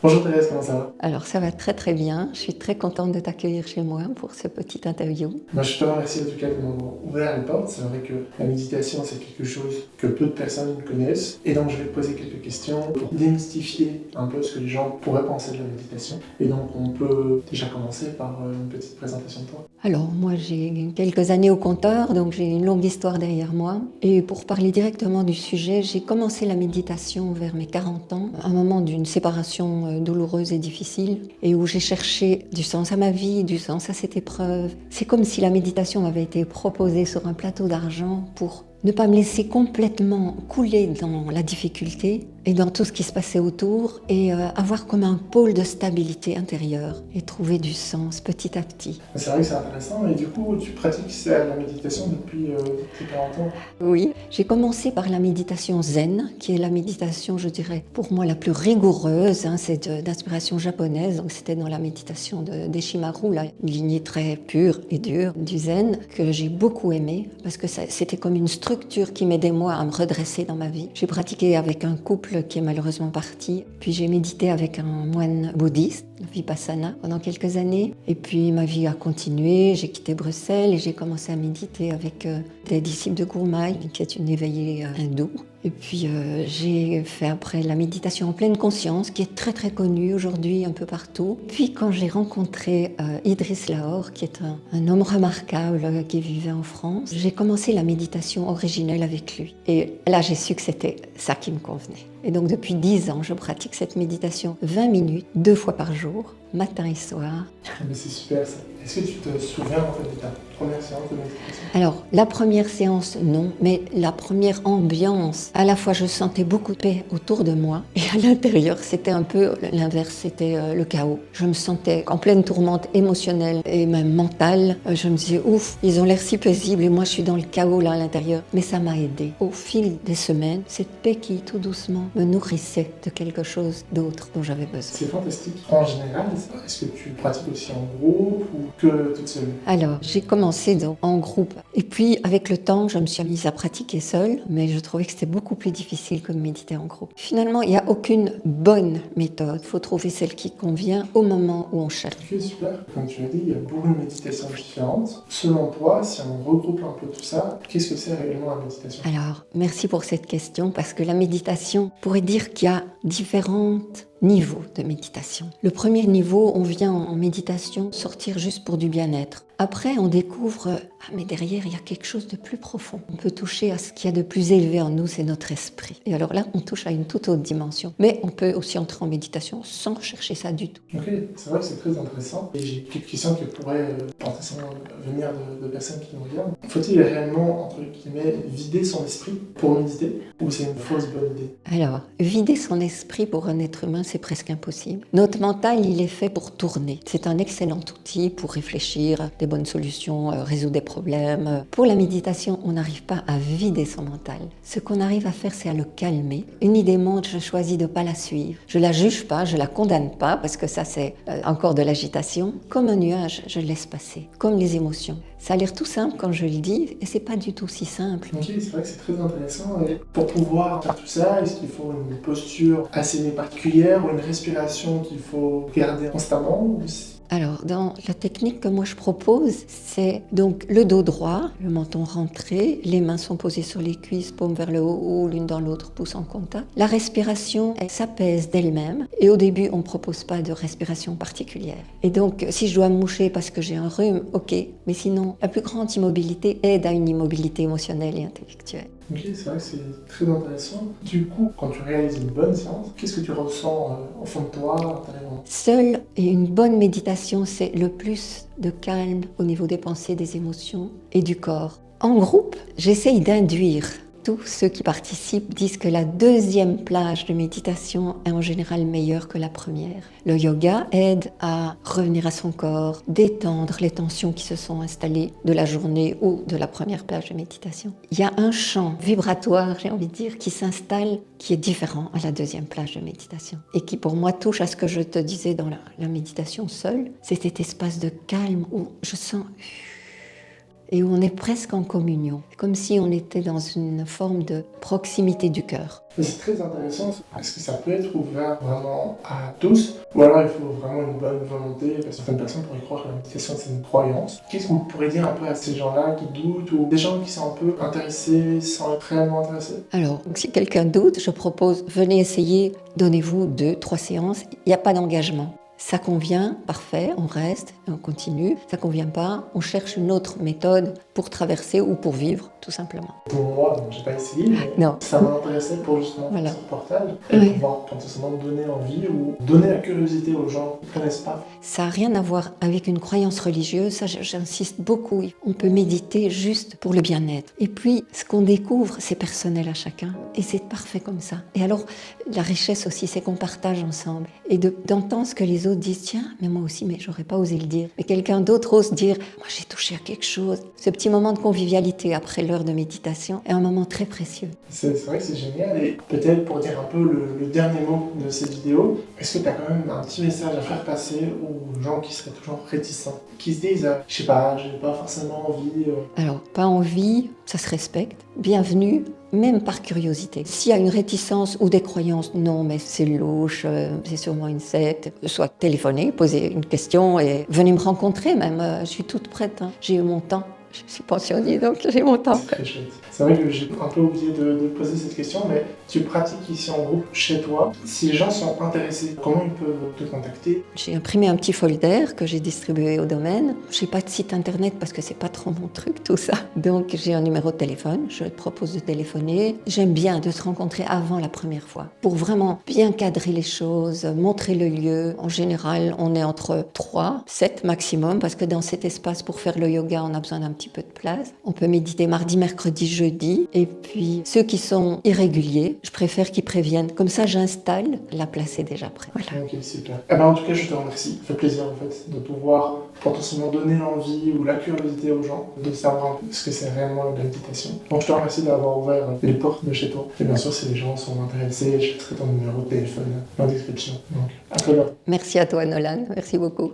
Bonjour Thérèse, comment ça va? Alors ça va très très bien, je suis très contente de t'accueillir chez moi pour ce petit interview. Je te remercie en tout cas de m'avoir ouvert les portes. C'est vrai que la méditation, c'est quelque chose que peu de personnes connaissent. Et donc, je vais te poser quelques questions pour démystifier un peu ce que les gens pourraient penser de la méditation. Et donc, on peut déjà commencer par une petite présentation de toi. Alors moi j'ai quelques années au compteur, donc j'ai une longue histoire derrière moi. Et pour parler directement du sujet, j'ai commencé la méditation vers mes 40 ans, un moment d'une séparation douloureuse et difficile, et où j'ai cherché du sens à ma vie, du sens à cette épreuve. C'est comme si la méditation m'avait été proposée sur un plateau d'argent pour ne pas me laisser complètement couler dans la difficulté et dans tout ce qui se passait autour et avoir comme un pôle de stabilité intérieure et trouver du sens petit à petit. C'est vrai que c'est intéressant. Et du coup, tu pratiques la méditation depuis tes 40 ans. Oui, j'ai commencé par la méditation zen, qui est la méditation, je dirais, pour moi la plus rigoureuse. C'est d'inspiration japonaise, donc c'était dans la méditation d'Eshimaru, une lignée très pure et dure du zen, que j'ai beaucoup aimé, parce que c'était comme une structure qui m'aidait moi à me redresser dans ma vie. J'ai pratiqué avec un couple qui est malheureusement parti, puis j'ai médité avec un moine bouddhiste, Vipassana, pendant quelques années, et puis ma vie a continué, j'ai quitté Bruxelles et j'ai commencé à méditer avec des disciples de Gurmai, qui est une éveillée hindoue. Et puis j'ai fait après la méditation en pleine conscience, qui est très très connue aujourd'hui un peu partout. Puis quand j'ai rencontré Idriss Lahore, qui est un homme remarquable qui vivait en France, j'ai commencé la méditation originelle avec lui. Et là j'ai su que c'était ça qui me convenait. Et donc depuis 10 ans, je pratique cette méditation 20 minutes, 2 fois par jour, matin et soir. Mais c'est super ça. Est-ce que tu te souviens en fait de ta première séance de méditation? Alors, la première séance, non, mais la première ambiance, à la fois je sentais beaucoup de paix autour de moi et à l'intérieur, c'était un peu l'inverse, c'était le chaos. Je me sentais en pleine tourmente émotionnelle et même mentale. Je me disais, ouf, ils ont l'air si paisibles et moi je suis dans le chaos là à l'intérieur. Mais ça m'a aidée. Au fil des semaines, cette paix qui tout doucement me nourrissait de quelque chose d'autre dont j'avais besoin. C'est fantastique. En général, est-ce que tu pratiques aussi en groupe ou que toute seule? Alors, j'ai commencé donc en groupe. Et puis, avec le temps, je me suis mise à pratiquer seule, mais je trouvais que c'était beaucoup plus difficile que de méditer en groupe. Finalement, il n'y a aucune bonne méthode. Il faut trouver celle qui convient au moment où on cherche. Ok, super. Comme tu l'as dit, il y a beaucoup de méditations différentes. Selon toi, si on regroupe un peu tout ça, qu'est-ce que c'est réellement la méditation? Alors, merci pour cette question, parce que la méditation, on pourrait dire qu'il y a différentes niveaux de méditation. Le premier niveau, on vient en méditation sortir juste pour du bien-être. Après, on découvre, mais derrière, il y a quelque chose de plus profond. On peut toucher à ce qu'il y a de plus élevé en nous, c'est notre esprit. Et alors là, on touche à une toute autre dimension. Mais on peut aussi entrer en méditation sans chercher ça du tout. Ok, c'est vrai que c'est très intéressant. Et j'ai quelques questions qui pourraient potentiellement venir de personnes qui nous regardent. Faut-il réellement, entre guillemets, vider son esprit pour méditer? Ou c'est une fausse bonne idée? Alors, vider son esprit pour un être humain, c'est presque impossible. Notre mental, il est fait pour tourner. C'est un excellent outil pour réfléchir à des bonnes solutions, résoudre des problèmes. Pour la méditation, on n'arrive pas à vider son mental. Ce qu'on arrive à faire, c'est à le calmer. Une idée monte, je choisis de ne pas la suivre. Je ne la juge pas, je ne la condamne pas, parce que ça, c'est encore de l'agitation. Comme un nuage, je le laisse passer. Comme les émotions. Ça a l'air tout simple quand je le dis, et c'est pas du tout si simple. Ok, c'est vrai que c'est très intéressant. Et pour pouvoir faire tout ça, est-ce qu'il faut une posture assez particulière ou une respiration qu'il faut garder constamment ou... Alors, dans la technique que moi je propose, c'est donc le dos droit, le menton rentré, les mains sont posées sur les cuisses, paumes vers le haut ou l'une dans l'autre, pouce en contact. La respiration, elle s'apaise d'elle-même et au début, on ne propose pas de respiration particulière. Et donc, si je dois me moucher parce que j'ai un rhume, ok, mais sinon, la plus grande immobilité aide à une immobilité émotionnelle et intellectuelle. Ok, c'est vrai que c'est très intéressant. Du coup, quand tu réalises une bonne séance, qu'est-ce que tu ressens au fond de toi, intérieurement? Seule et une bonne méditation, c'est le plus de calme au niveau des pensées, des émotions et du corps. En groupe, j'essaye d'induire. Tous ceux qui participent disent que la deuxième plage de méditation est en général meilleure que la première. Le yoga aide à revenir à son corps, détendre les tensions qui se sont installées de la journée ou de la première plage de méditation. Il y a un champ vibratoire, j'ai envie de dire, qui s'installe, qui est différent à la deuxième plage de méditation. Et qui pour moi touche à ce que je te disais dans la méditation seule, c'est cet espace de calme où je sens... et où on est presque en communion, comme si on était dans une forme de proximité du cœur. Mais c'est très intéressant. Est-ce que ça peut être ouvert vraiment à tous? Ou alors il faut vraiment une bonne volonté? Parce que certaines personnes pourraient croire que la méditation c'est une croyance. Qu'est-ce qu'on pourrait dire un peu à ces gens-là qui doutent ou des gens qui sont un peu intéressés sans être réellement intéressés? Alors, si quelqu'un doute, je propose, venez essayer, donnez-vous 2-3 séances, il n'y a pas d'engagement. Ça convient, parfait, on reste, on continue. Ça convient pas, on cherche une autre méthode pour traverser ou pour vivre, tout simplement. Pour moi, donc j'ai pas essayé, mais Non. ça m'intéressait pour justement Voilà. faire ce reportage et Oui. pouvoir potentiellement donner envie ou donner la curiosité aux gens qui ne connaissent pas. Ça n'a rien à voir avec une croyance religieuse, ça j'insiste beaucoup. On peut méditer juste pour le bien-être. Et puis, ce qu'on découvre, c'est personnel à chacun. Et c'est parfait comme ça. Et alors, la richesse aussi, c'est qu'on partage ensemble. Et d'entendre ce que les autres disent, tiens, mais moi aussi, mais j'aurais pas osé le dire. Mais quelqu'un d'autre ose dire, moi j'ai touché à quelque chose. Ce petit moment de convivialité après l'heure de méditation est un moment très précieux. C'est vrai que c'est génial. Et peut-être pour dire un peu le dernier mot de cette vidéo, est-ce que tu as quand même un petit message à faire passer aux gens qui seraient toujours réticents, qui se disent, je sais pas, j'ai pas forcément envie. Alors, pas envie, ça se respecte. Bienvenue, même par curiosité. S'il y a une réticence ou des croyances, non, mais c'est louche, c'est sûrement une secte, soit téléphoner, poser une question et venez me rencontrer même. Je suis toute prête, hein. J'ai eu mon temps. Je suis pensionnée, donc j'ai mon temps. C'est très chouette. C'est vrai que j'ai un peu oublié de poser cette question, mais tu pratiques ici en groupe chez toi. Si les gens sont intéressés, comment ils peuvent te contacter? J'ai imprimé un petit folder que j'ai distribué au domaine. Je n'ai pas de site internet parce que c'est pas trop mon truc tout ça. Donc j'ai un numéro de téléphone, je te propose de téléphoner. J'aime bien de se rencontrer avant la première fois pour vraiment bien cadrer les choses, montrer le lieu. En général, on est entre 3, 7 maximum parce que dans cet espace pour faire le yoga, on a besoin d'un petit peu de place. On peut méditer mardi, mercredi, jeudi. Et puis ceux qui sont irréguliers, je préfère qu'ils préviennent. Comme ça, j'installe, la place est déjà prête. Voilà. Ok, super. Eh ben, en tout cas, je te remercie. Ça fait plaisir en fait de pouvoir potentiellement donner l'envie ou la curiosité aux gens de savoir ce que c'est réellement la méditation. Donc je te remercie d'avoir ouvert les portes de chez toi. Et bien sûr, si les gens sont intéressés, je laisserai ton numéro de téléphone dans la description. Donc, à très bientôt. Merci à toi, Nolan. Merci beaucoup.